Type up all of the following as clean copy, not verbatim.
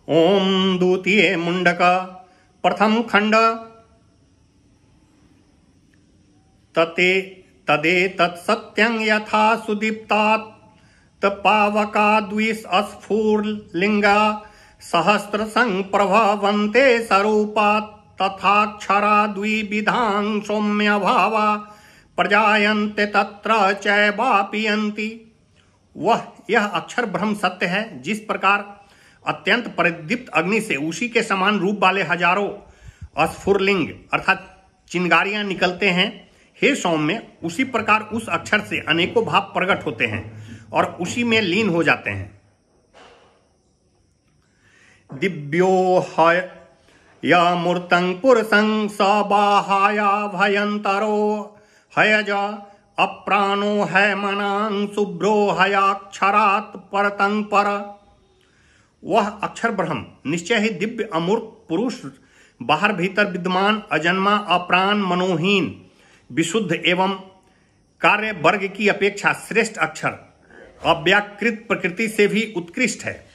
ओम द्वितीय मुंडक प्रथम खंड तते तदे तत्सत्यं यथा सुदीप्तात् पावका द्विस्फुरलिंगा सहस्र संप्रभवन्ते स्वरूपात् तथाक्षरा द्विविधां सौम्य भावा प्रजायन्ते तत्र चैवापियन्ति। वह यह अक्षर ब्रह्म सत्य है जिस प्रकार अत्यंत परिदीप्त अग्नि से उसी के समान रूप वाले हजारों स्फुरलिंग अर्थात चिंगारियां निकलते हैं। हे सौम्य, उसी प्रकार उस अक्षर से अनेकों भाव प्रकट होते हैं और उसी में लीन हो जाते हैं। दिव्यो हयमूर्तं पुरुषं सबाहाया भयंतरो हयज अप्राणो हैमनां शुभ्रो हयाक्षरात् परतं पर। वह अक्षर ब्रह्म निश्चय ही दिव्य अमूर्त पुरुष, बाहर भीतर विद्यमान, अजन्मा, अप्राण, मनोहीन, विशुद्ध एवं कार्य वर्ग की अपेक्षा श्रेष्ठ अक्षर, अव्याकृत प्रकृति से भी उत्कृष्ट है।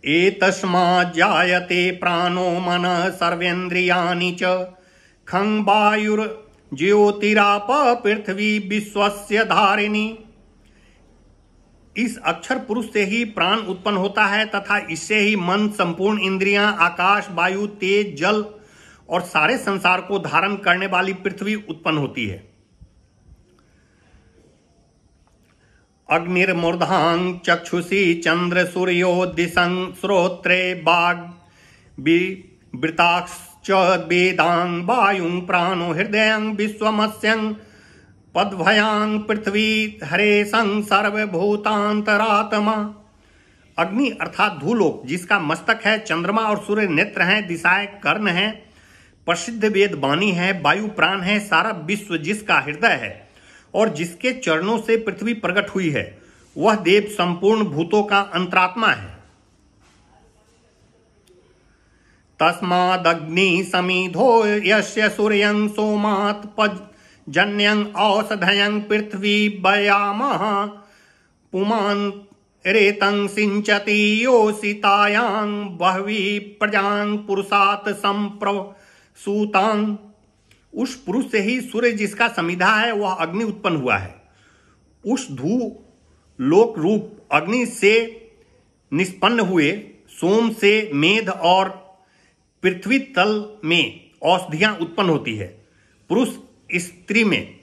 एतस्मात् जायते प्राणो मनः सर्वेन्द्रियाणि च खं वायुर्ज्योतिराप पृथ्वी विश्वस्य धारिणी। इस अक्षर पुरुष से ही प्राण उत्पन्न होता है तथा इससे ही मन, संपूर्ण इंद्रियां, आकाश, वायु, तेज, जल और सारे संसार को धारण करने वाली पृथ्वी उत्पन्न होती है। अग्निर्मूर्धां चक्षुषी चंद्र सूर्यो दिशं श्रोत्रे वाग् वृताक्ष वेदां वायुं प्राणो हृदयं विश्वमस्यं पद्भयां पृथ्वी हरेशं सर्वभूतांतरात्मा। अग्नि अर्थात धूलोक जिसका मस्तक है, चंद्रमा और सूर्य नेत्र हैं, दिशाएं कर्ण हैं, प्रसिद्ध वेद वाणी है, वायु प्राण है, सारा विश्व जिसका हृदय है और जिसके चरणों से पृथ्वी प्रकट हुई है, वह देव संपूर्ण भूतों का अंतरात्मा है। तस्मादग्नि समीधो यस्य सूर्यं सोमात् जन्यं औषधयं पृथ्वी वयामः पुमान् रेतं सिंचति योषितायां बह्वी प्रजां पुरुषात् संप्रसूतां। उस पुरुष से ही सूर्य जिसका समिधा है वह अग्नि उत्पन्न हुआ है। उस धू लोक रूप अग्नि से निष्पन्न हुए सोम से मेध और पृथ्वी तल में औषधियां उत्पन्न होती है। पुरुष स्त्री में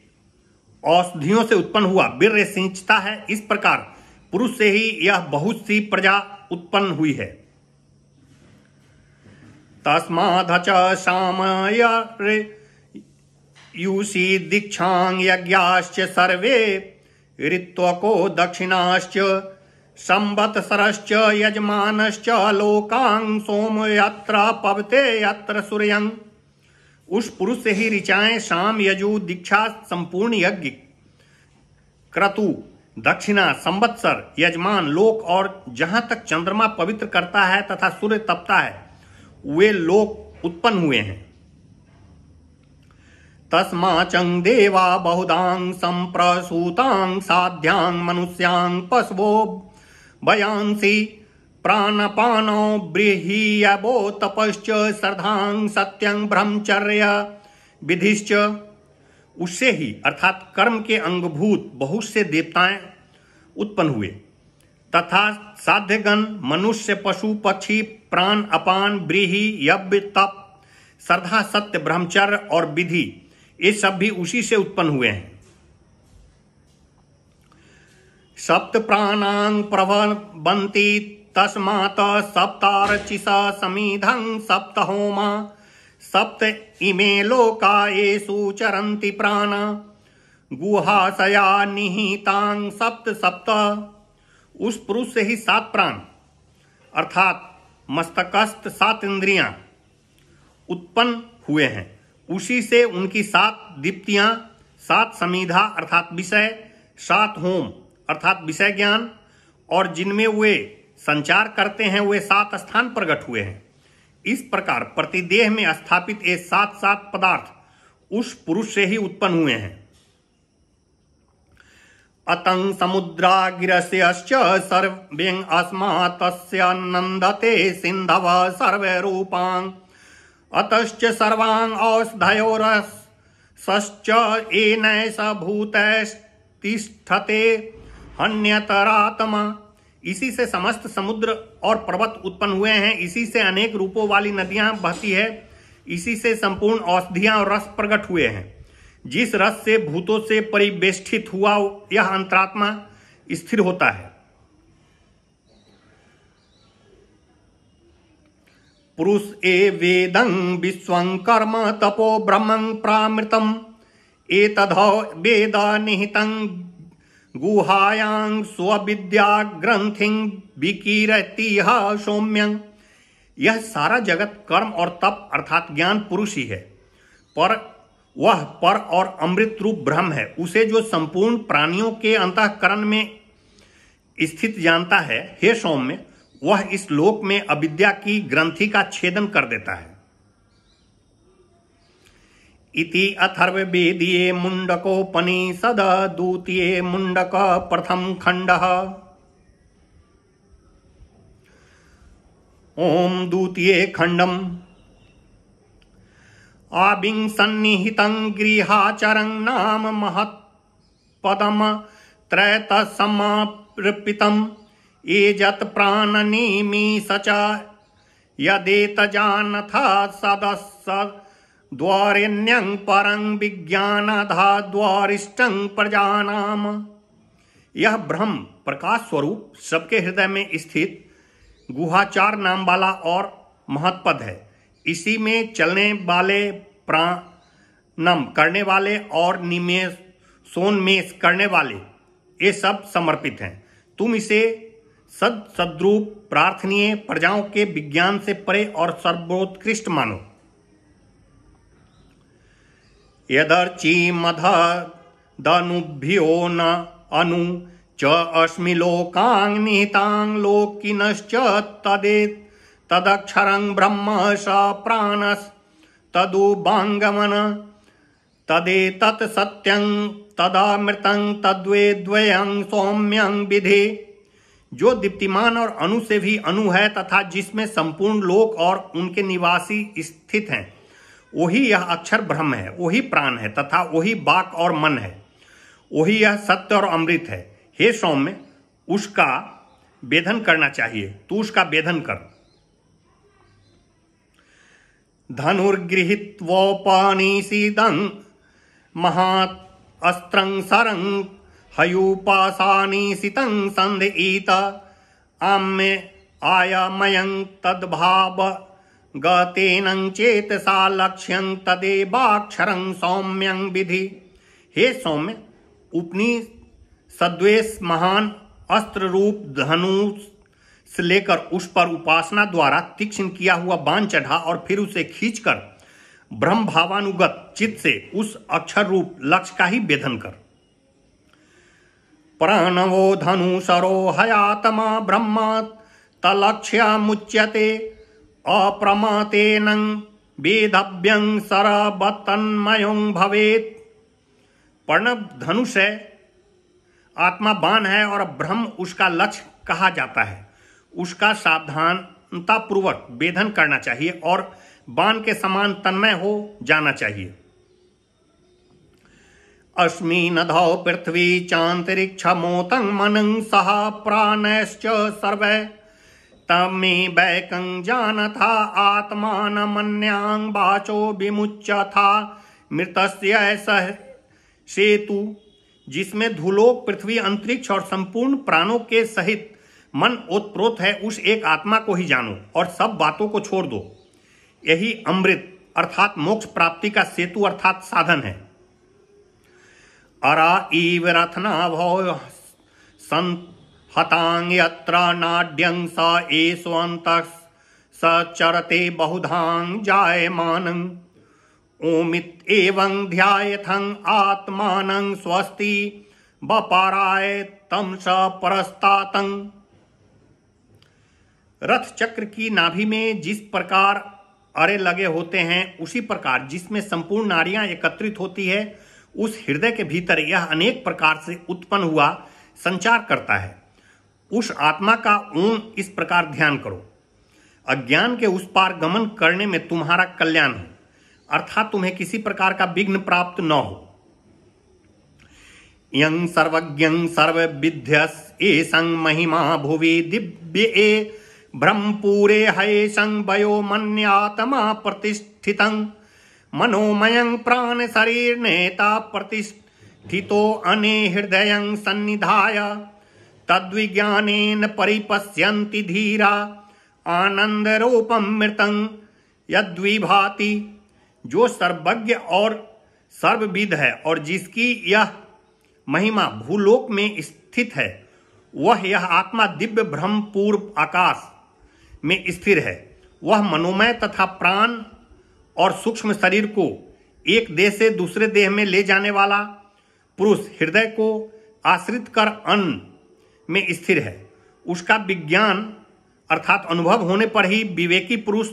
औषधियों से उत्पन्न हुआ वीर्य सिंचता है। इस प्रकार पुरुष से ही यह बहुत सी प्रजा उत्पन्न हुई है। तस्मादच सामयुषी दीक्षां यज्ञाश्च सर्वे ऋत्वको दक्षिणाश्च संवत्सरश्च यजमानश्च लोकां सोम यत्र पवते यत्र सूर्यं। उस पुरुष से ही ऋचाएं, शाम, यजु, दीक्षा, संपूर्ण यज्ञ, क्रतु, दक्षिणा, संवत्सर, यजमान, लोक और जहां तक चंद्रमा पवित्र करता है तथा सूर्य तपता है वे लोक उत्पन्न हुए हैं। तस्माचं देवा बहुधां संप्रसूतां साध्यां मनुष्यां पशवो भयांसी प्राणपानो बृहीयवो तपश्च श्रद्धां सत्यं ब्रह्मचर्य विधिश्च। उससे ही अर्थात कर्म के अंगभूत बहुत से देवताएं उत्पन्न हुए तथा साध्यगण, मनुष्य, पशु, पक्षी, प्राण, अपान, ब्रीही, यज्ञ, तप, श्रद्धा, सत्य, ब्रह्मचर्य और विधि, ये सब भी उसी से उत्पन्न हुए हैं। सप्त प्राणां प्रभवन्ति तस्मात् सप्तार्चिषा समिधं सप्त होमा सप्त इमे लोका येषु चरन्ति प्राणा गुहाशया निहितां सप्त सप्त। उस पुरुष से ही 7 प्राण अर्थात मस्तकस्थ 7 इंद्रियां उत्पन्न हुए हैं। उसी से उनकी 7 दीप्तियां, 7 समिधा अर्थात विषय, 7 होम अर्थात विषय ज्ञान और जिनमें वे संचार करते हैं वे 7 स्थान प्रकट हुए हैं। इस प्रकार प्रतिदेह में स्थापित ये 7 पदार्थ उस पुरुष से ही उत्पन्न हुए हैं। अतं समुद्रागिरस्यश्च सर्वें अस्मात् तस्य नन्दते सिन्धव सर्वे रूपान् अतश्च सर्वान् औषधयोरसश्च येनैष भूतैस्तिष्ठते हन्यतरात्मा। इसी से समस्त समुद्र और पर्वत उत्पन्न हुए हैं, इसी से अनेक रूपों वाली नदियां बहती है, इसी से संपूर्ण औषधियां और रस प्रकट हुए हैं। जिस रस से भूतों से परिवेष्टित हुआ यह अंतरात्मा स्थिर होता है। पुरुष वेदं विश्वं कर्म तपो ब्रह्मं प्रामृतम् एतद्धो वेद निहितं गुहायां स्वविद्या ग्रंथिं विकीरतीह सौम्यं। यह सारा जगत कर्म और तप अर्थात ज्ञान पुरुष ही है, पर वह पर और अमृत रूप ब्रह्म है। उसे जो संपूर्ण प्राणियों के अंतःकरण में स्थित जानता है, हे सौम्य, वह इस लोक में अविद्या की ग्रंथि का छेदन कर देता है। इति अथर्ववेदीये मुंडकोपनिषद द्वितीये मुंडक प्रथम खंडः। ओम द्वितीये खंडम। आविंसन्निहितं गृहाचरं नाम महत्पदम त्रैतसमर्पितम् एजत् प्राणनिमीष यदेतजानथा सदस्सद्वारेण्यं परं विज्ञानधा द्वारिष्टं प्रजानाम। यह ब्रह्म प्रकाश स्वरूप सबके हृदय में स्थित गुहाचार नाम वाला और महत्पद है। इसी में चलने वाले, प्राणम करने वाले और निमेष सोन्मेष करने वाले, ये सब समर्पित हैं। तुम इसे सद्रूप, प्रार्थनीय, प्रजाओं के विज्ञान से परे और सर्वोत्कृष्ट मानो। यदर्ची मधदनुभ्यो न अनु च अस्मि लोकांग निहितांग लोकिनश्च तदक्षरं ब्रह्म स प्राणस् तदुबांगमन तदेतत् सत्यं तदामृतं तद्वेद्वयं सौम्यं विधि। जो दीप्तिमान और अणु से भी अणु है तथा जिसमें संपूर्ण लोक और उनके निवासी स्थित हैं, वही यह अक्षर ब्रह्म है, वही प्राण है तथा वही वाक और मन है, वही यह सत्य और अमृत है। हे सौम्य, उसका भेदन करना चाहिए, तू उसका भेदन कर। धनुर्गृहीत्वोपनिषदं महात् अस्त्रं सरं हयूपासानिशितं संधीत आम्य आयमयं तद्भाव गतेनं चेतसा लक्ष्यं तदेवाक्षरं सौम्यं विधि। हे सौम्य, उपनिषद्वेश महान अस्त्र रूप धनुष से लेकर उस पर उपासना द्वारा तीक्ष्ण किया हुआ बाण चढ़ा और फिर उसे खींचकर ब्रह्म भावानुगत चित्त से उस अक्षर रूप लक्ष्य का ही भेदन कर। प्रणवो धनुषरो हयात्मा ब्रह्म तलक्ष्यमुच्यते अप्रमातेन वेदव्यं सरवतन्मयं भवेत्। प्रणव धनुष है, आत्मा बाण है और ब्रह्म उसका लक्ष्य कहा जाता है। उसका सावधानता पूर्वक भेदन करना चाहिए और बाण के समान तन्मय हो जाना चाहिए। अस्मि नधौ पृथ्वी चान्तरिक्षमोतं मनं सह प्राणश्च सर्वे तमे बैकं जानथा आत्मानमन्यां वाचो विमुच्यथा मृतस्य सह सेतु। जिसमें धूलोक, पृथ्वी, अंतरिक्ष और संपूर्ण प्राणों के सहित मन ओतप्रोत है, उस एक आत्मा को ही जानो और सब बातों को छोड़ दो। यही अमृत अर्थात मोक्ष प्राप्ति का सेतु अर्थात साधन है। अरा इव रथनाभो संहतां यत्र नाड्यं स एष्वन्तः स चरते बहुधां जायमानं ओमित एवं ध्यायथं आत्मानं स्वस्ति बपाराय तम स परस्तातं। रथ चक्र की नाभि में जिस प्रकार अरे लगे होते हैं, उसी प्रकार जिसमें संपूर्ण नारियां एकत्रित होती है, उस हृदय के भीतर यह अनेक प्रकार से उत्पन्न हुआ संचार करता है। उस आत्मा का ओम इस प्रकार ध्यान करो। अज्ञान के उस पार गमन करने में तुम्हारा कल्याण हो, अर्थात तुम्हें किसी प्रकार का विघ्न प्राप्त न हो। यं सर्वज्ञं सर्वविद्यस् एषं महिमा भुवि दिव्ये ब्रह्मपुरे हयेषं वयो मन्यात्मा प्रतिष्ठितं मनोमयं प्राण शरीर नेता प्रतिष्ठितो अने हृदयं सन्निधाय तद्विज्ञानेन परिपश्यन्ति धीरा आनंद रूपम मृतं यद्विभाति। जो सर्वज्ञ और सर्वविद है और जिसकी यह महिमा भूलोक में स्थित है, वह यह आत्मा दिव्य ब्रह्मपूर्व आकाश में स्थिर है। वह मनोमय तथा प्राण और सूक्ष्म शरीर को एक देह से दूसरे देह में ले जाने वाला पुरुष हृदय को आश्रित कर अन्न में स्थिर है। उसका विज्ञान अर्थात अनुभव होने पर ही विवेकी पुरुष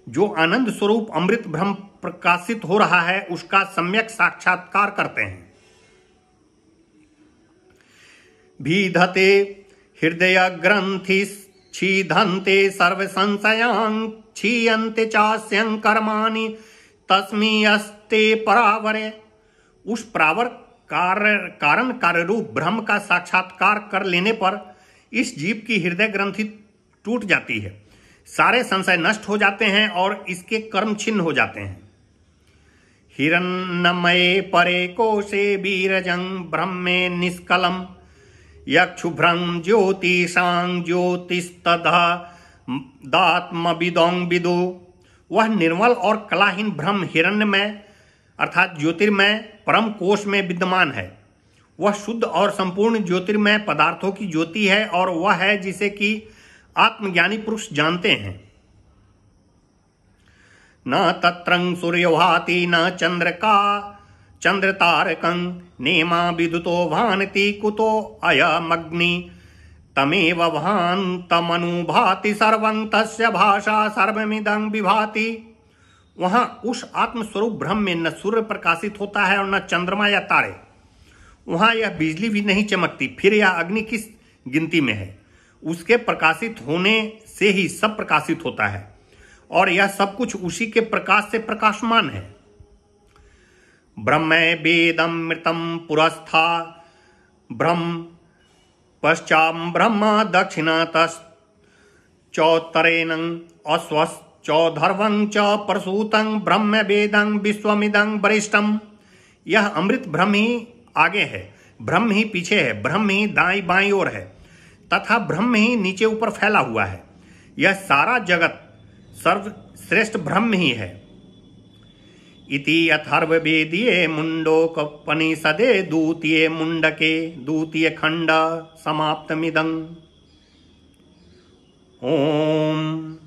जो आनंद स्वरूप अमृत ब्रह्म प्रकाशित हो रहा है उसका सम्यक साक्षात्कार करते हैं। भीधते हृदय ग्रंथि छीधन्ते सर्व संशयां क्षीयन्ते चास्यं कर्माणि तस्मियस्ते परावरे। उस परावर कारण कार्य रूप ब्रह्म का साक्षात्कार कर लेने पर इस जीव की हृदय ग्रंथि टूट जाती है, सारे संशय नष्ट हो जाते हैं और इसके कर्म छिन्न हो जाते हैं। हिरण्मये परे कोशे बीरजं ब्रह्मे निष्कलम यक्षुभ्रं ज्योतिषां ज्योतिस्तदा दात्मविदों विदु। वह निर्मल और कलाहीन ब्रह्म हिरण्यमय अर्थात ज्योतिर्मय परम कोश में विद्यमान है। वह शुद्ध और संपूर्ण ज्योतिर्मय पदार्थों की ज्योति है और वह है जिसे कि आत्मज्ञानी पुरुष जानते हैं। न तत्रं सूर्योभाति न चंद्रतारकं नेमा विदुतो भानति कुतो अयमग्नि तमेव भान्तमनुभाति सर्वं तस्य भाषा सर्वमिदं विभाति। वहां उस आत्मस्वरूप ब्रह्म में न सूर्य प्रकाशित होता है और न चंद्रमा या तारे। वहां यह बिजली भी नहीं चमकती, फिर यह अग्नि किस गिनती में है। उसके प्रकाशित होने से ही सब प्रकाशित होता है और यह सब कुछ उसी के प्रकाश से प्रकाशमान है। ब्रह्म वेदम मृतम पुरस्था ब्रह्म पश्चाम ब्रह्म दक्षिणतश्चौत्तरेण अश्वश्चौधर्वं च प्रसूतं ब्रह्म वेदं विश्वमिदं वरिष्ठम। यह अमृत ब्रह्म ही आगे है, ब्रह्म ही पीछे है, ब्रह्म ही दाईं बाईं ओर है तथा ब्रह्म ही नीचे ऊपर फैला हुआ है। यह सारा जगत सर्वश्रेष्ठ ब्रह्म ही है। इति अथर्ववेदीये मुंडोपनिषदे द्वितीये मुंडके द्वितीय खंड समाप्तमिदं। ओम।